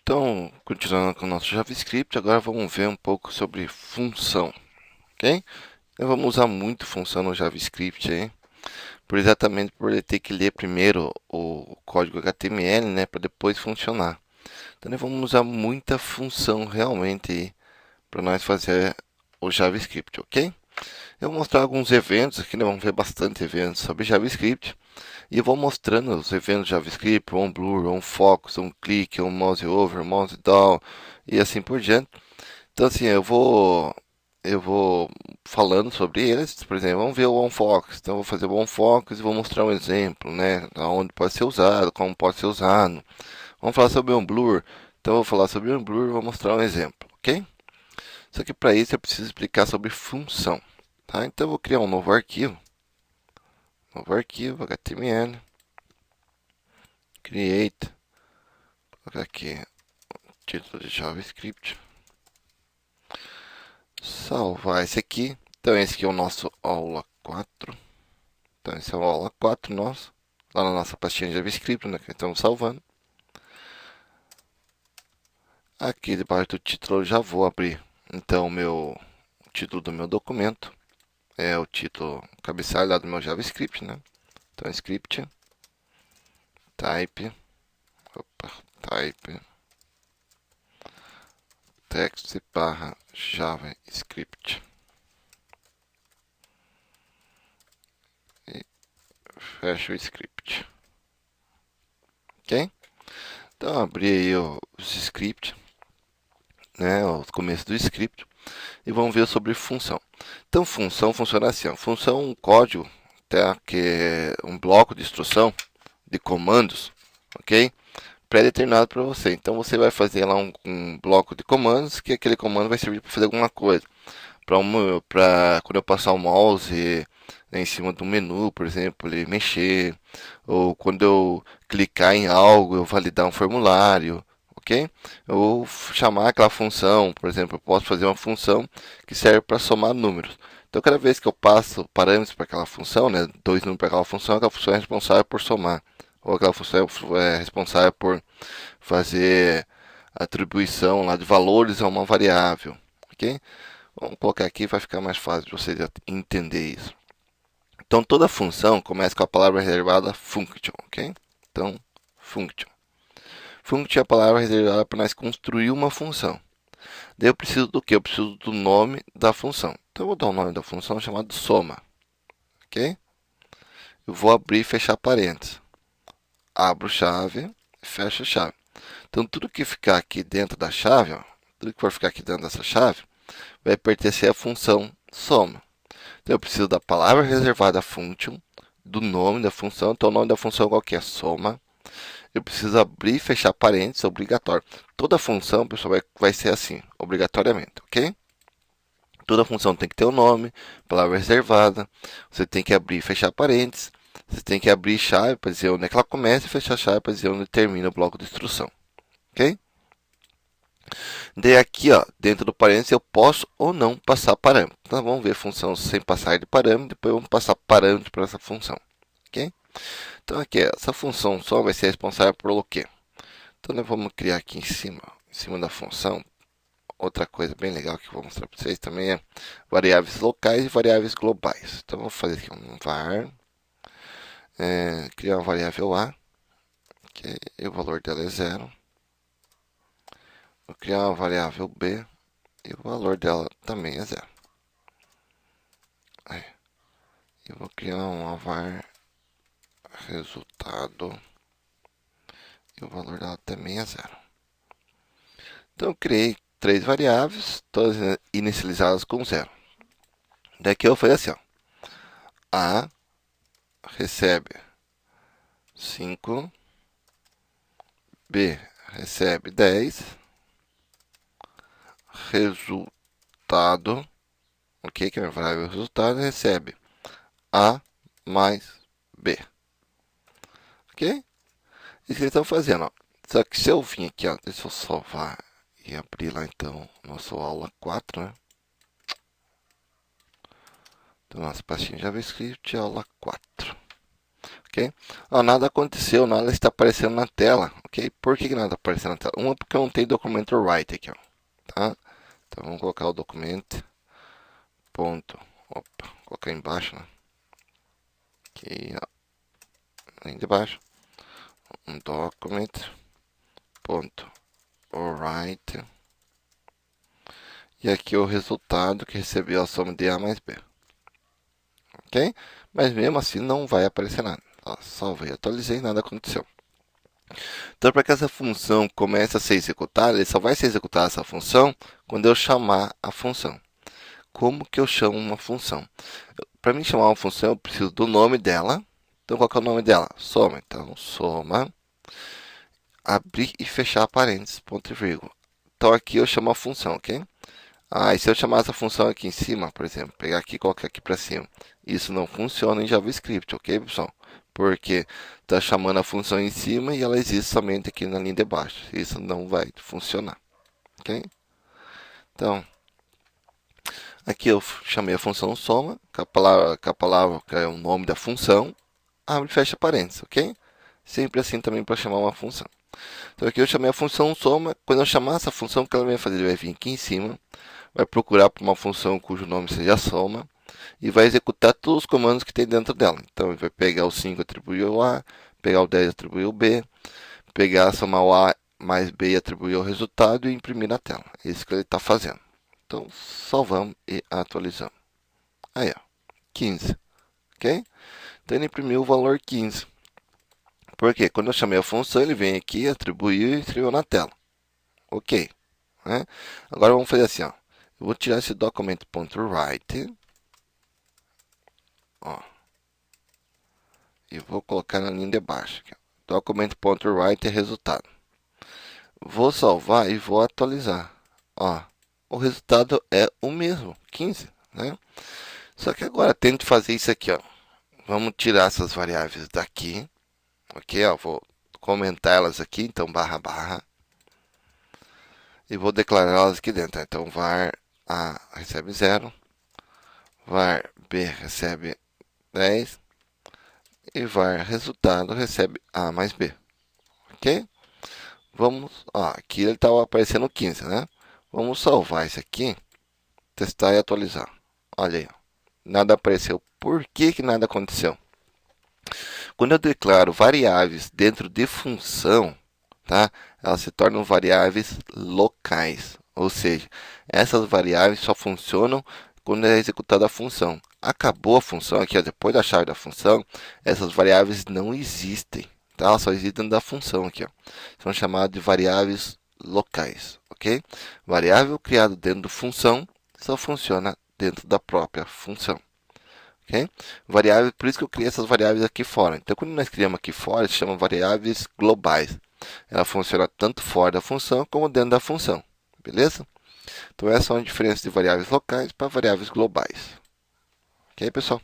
Então, continuando com o nosso JavaScript, agora vamos ver um pouco sobre função, ok? Então, vamos usar muito função no JavaScript aí, exatamente por ele ter que ler primeiro o código HTML, né, para depois funcionar. Então, nós vamos usar muita função realmente aí para nós fazer o JavaScript, ok? Eu vou mostrar alguns eventos aqui, né, vamos ver bastante eventos sobre JavaScript. E eu vou mostrando os eventos JavaScript, onBlur, onFocus, onClick, onMouseOver, mouseDown e assim por diante. Então assim, eu vou falando sobre eles. Por exemplo, vamos ver o onFocus. Então eu vou fazer o onFocus e vou mostrar um exemplo, né, onde pode ser usado, como pode ser usado. Vamos falar sobre o onBlur. Então eu vou falar sobre o onBlur e vou mostrar um exemplo, ok? Só que para isso eu preciso explicar sobre função, tá? Então eu vou criar um novo arquivo HTML, create, vou colocar aqui título de JavaScript, salvar esse aqui. Então esse aqui é o nosso aula 4. Então esse é o aula 4 nosso, lá na nossa pastinha de JavaScript, né, que estamos salvando. Aqui debaixo do título eu já vou abrir então o título do meu documento, é o título cabeçalho lá do meu JavaScript, né? Então script type, type text barra JavaScript. E fecho o script. Ok? Então abri aí os scripts, né? O começo do script. E vamos ver sobre função. Então função funciona assim. Função é um código, tá? Que é um bloco de instrução de comandos, ok? Pré-determinado para você. Então você vai fazer lá um bloco de comandos, que aquele comando vai servir para fazer alguma coisa. Para quando eu passar o mouse, né, em cima do menu, por exemplo, ele mexer, ou quando eu clicar em algo, eu validar um formulário, ok? Ou chamar aquela função, por exemplo, eu posso fazer uma função que serve para somar números. Então, cada vez que eu passo parâmetros para aquela função, né, dois números para aquela função é responsável por somar, ou aquela função é responsável por fazer atribuição lá de valores a uma variável, ok? Vamos colocar aqui, vai ficar mais fácil de você entender isso. Então, toda função começa com a palavra reservada function, ok? Então, function. Function é a palavra reservada para nós construir uma função. Daí eu preciso do que? Eu preciso do nome da função. Então, eu vou dar o nome da função chamado soma, ok? Eu vou abrir e fechar parênteses. Abro chave, fecho chave. Então, tudo que ficar aqui dentro da chave, ó, tudo que for ficar aqui dentro dessa chave, vai pertencer à função soma. Então, eu preciso da palavra reservada function, do nome da função. Então, o nome da função qual que é? Soma. Eu preciso abrir e fechar parênteses, obrigatório. Toda função, pessoal, vai ser assim, obrigatoriamente, ok? Toda função tem que ter o nome, palavra reservada. Você tem que abrir e fechar parênteses. Você tem que abrir chave para dizer onde é que ela começa e fechar chave para dizer onde termina o bloco de instrução, ok? Daí aqui, ó, dentro do parênteses, eu posso ou não passar parâmetro. Então, vamos ver função sem passar de parâmetro, depois vamos passar parâmetro para essa função, ok? Então, aqui, essa função só vai ser responsável por o quê? Então, nós vamos criar aqui em cima da função, outra coisa bem legal que eu vou mostrar para vocês também é variáveis locais e variáveis globais. Então, vamos fazer aqui um var, criar uma variável A, que o valor dela é 0. Vou criar uma variável B e o valor dela também é 0. Eu vou criar uma var resultado e o valor dela também é 0. Então eu criei três variáveis, todas inicializadas com 0. Daqui eu vou fazer assim, ó. A recebe 5, B recebe 10, resultado, ok, que é a minha variável resultado, recebe A mais B, ok? Isso que eles estão fazendo, ó. Só que se eu vim aqui, ó, deixa eu salvar e abrir lá então nossa aula 4, né? Então, nossa pastinha JavaScript, aula 4. Ok? Ó, nada aconteceu, nada está aparecendo na tela, ok? ok? Por que nada está aparecendo na tela? Uma, porque eu não tenho documento write aqui, ó, tá? Então, vamos colocar o documento, ponto, opa, colocar embaixo, né? Aqui, ó, ali de baixo, um document, ponto, write, e aqui o resultado que recebeu a soma de A mais B, ok? Mas mesmo assim não vai aparecer nada. Ó, salvei, atualizei, nada aconteceu. Então, para que essa função comece a ser executada, ele só vai ser executada essa função quando eu chamar a função. Como que eu chamo uma função? Para mim chamar uma função, eu preciso do nome dela. Então, qual que é o nome dela? Soma. Então, soma, abrir e fechar parênteses, ponto e vírgula. Então, aqui eu chamo a função, ok? E se eu chamar essa função aqui em cima, por exemplo, pegar aqui e colocar aqui para cima, isso não funciona em JavaScript, ok, pessoal? Porque está chamando a função em cima e ela existe somente aqui na linha de baixo. Isso não vai funcionar, ok? Então, aqui eu chamei a função soma, com a palavra que é o nome da função, abre e fecha parênteses, ok? Sempre assim também para chamar uma função. Então aqui eu chamei a função soma, quando eu chamar essa função, o que ela vai fazer? Ele vai vir aqui em cima, vai procurar por uma função cujo nome seja soma, e vai executar todos os comandos que tem dentro dela. Então ele vai pegar o 5 e atribuir o A, pegar o 10 e atribuir o B, pegar, somar o A mais B e atribuir o resultado e imprimir na tela. É isso que ele está fazendo. Então salvamos e atualizamos. Aí, ó, 15. Ok? Então ele imprimiu o valor 15. Porque quando eu chamei a função, ele vem aqui, atribuiu e escreveu na tela. Ok. Né? Agora vamos fazer assim, ó. Eu vou tirar esse documento.write, ó, e vou colocar na linha de baixo. Documento.write é resultado. Vou salvar e vou atualizar. Ó, o resultado é o mesmo, 15, né? Só que agora tente fazer isso aqui, ó. Vamos tirar essas variáveis daqui, ok? Ó, vou comentar elas aqui, então barra barra, e vou declarar elas aqui dentro. Então var A recebe 0, var B recebe 10 e var resultado recebe A mais B, ok? Vamos, ó, aqui ele está aparecendo 15, né? Vamos salvar isso aqui, testar e atualizar. Olha aí, ó, nada apareceu. Por que que nada aconteceu? Quando eu declaro variáveis dentro de função, tá? Elas se tornam variáveis locais, ou seja, essas variáveis só funcionam quando é executada a função. Acabou a função aqui, ó, depois da chave da função, essas variáveis não existem, tá? Elas só existem dentro da função aqui, ó. São chamadas de variáveis locais, ok? Variável criado dentro da função só funciona dentro da própria função. Okay? Variável, por isso que eu criei essas variáveis aqui fora. Então, quando nós criamos aqui fora, se chama variáveis globais. Ela funciona tanto fora da função como dentro da função. Beleza? Então, essa é a diferença de variáveis locais para variáveis globais. Ok, pessoal?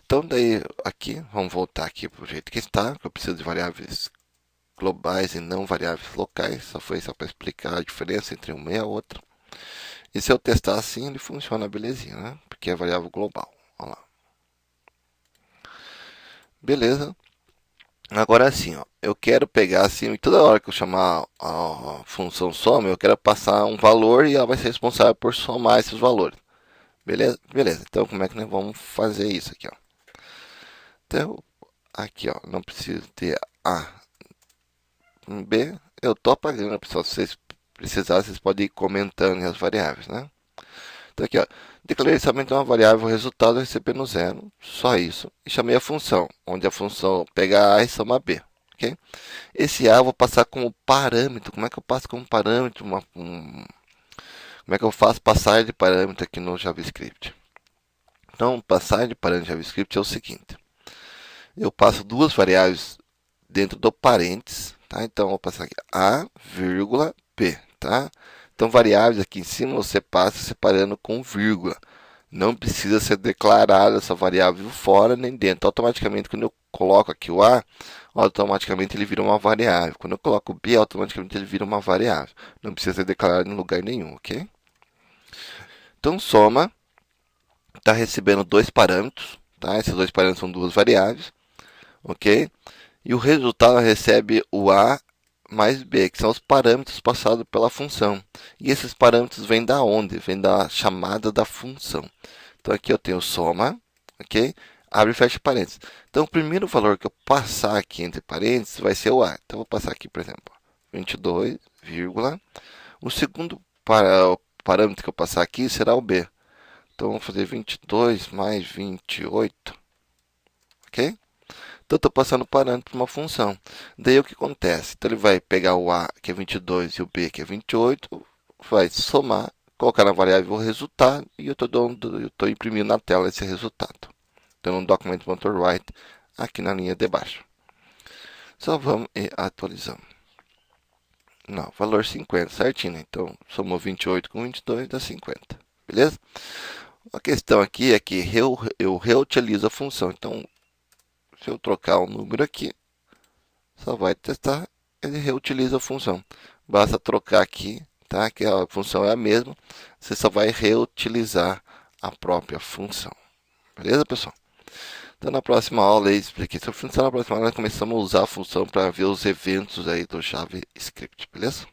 Então, daí, aqui, vamos voltar aqui para o jeito que está. Que eu preciso de variáveis globais e não variáveis locais. Só foi só para explicar a diferença entre uma e a outra. E se eu testar assim, ele funciona belezinha, né? Porque é variável global. Olha lá. Beleza. Agora sim, ó, eu quero pegar assim, e toda hora que eu chamar a função soma, eu quero passar um valor e ela vai ser responsável por somar esses valores. Beleza? Beleza. Então, como é que nós vamos fazer isso aqui, ó? Então, aqui, ó, não preciso ter A, B. Eu tô apagando, pessoal. Se vocês precisarem, vocês podem ir comentando as variáveis, né? Então aqui, ó, declarei somente uma variável resultado recebendo zero, só isso, e chamei a função, onde a função pega A e soma B, ok? Esse A eu vou passar como parâmetro. Como é que eu passo como parâmetro? Como é que eu faço passar de parâmetro aqui no JavaScript? Então, passar de parâmetro no JavaScript é o seguinte: eu passo duas variáveis dentro do parênteses, tá? Então, eu vou passar aqui A, vírgula, P, tá? Então, variáveis aqui em cima você passa separando com vírgula. Não precisa ser declarada essa variável fora nem dentro. Automaticamente, quando eu coloco aqui o A, automaticamente ele vira uma variável. Quando eu coloco o B, automaticamente ele vira uma variável. Não precisa ser declarado em lugar nenhum, ok? Então, soma está recebendo dois parâmetros, tá? Esses dois parâmetros são duas variáveis, ok? E o resultado recebe o A mais B, que são os parâmetros passados pela função. E esses parâmetros vêm da onde? Vêm da chamada da função. Então aqui eu tenho soma, ok? Abre e fecha parênteses. Então o primeiro valor que eu passar aqui entre parênteses vai ser o A. Então eu vou passar aqui, por exemplo, 22, vírgula. O segundo parâmetro que eu passar aqui será o B. Então vamos fazer 22 mais 28, ok? Então, estou passando parâmetro para uma função. Daí, o que acontece? Então, ele vai pegar o A, que é 22, e o B, que é 28, vai somar, colocar na variável o resultado, e eu estou imprimindo na tela esse resultado. Então, no document.write, aqui na linha de baixo. Só vamos e atualizamos. Não, valor 50, certinho, né? Então, somou 28 com 22, dá 50. Beleza? A questão aqui é que eu reutilizo a função. Então, se eu trocar o número aqui, só vai testar, ele reutiliza a função. Basta trocar aqui, tá? Que a função é a mesma, você só vai reutilizar a própria função. Beleza, pessoal? Então, na próxima aula, eu expliquei essa função. Na próxima aula, nós começamos a usar a função para ver os eventos aí do JavaScript, beleza?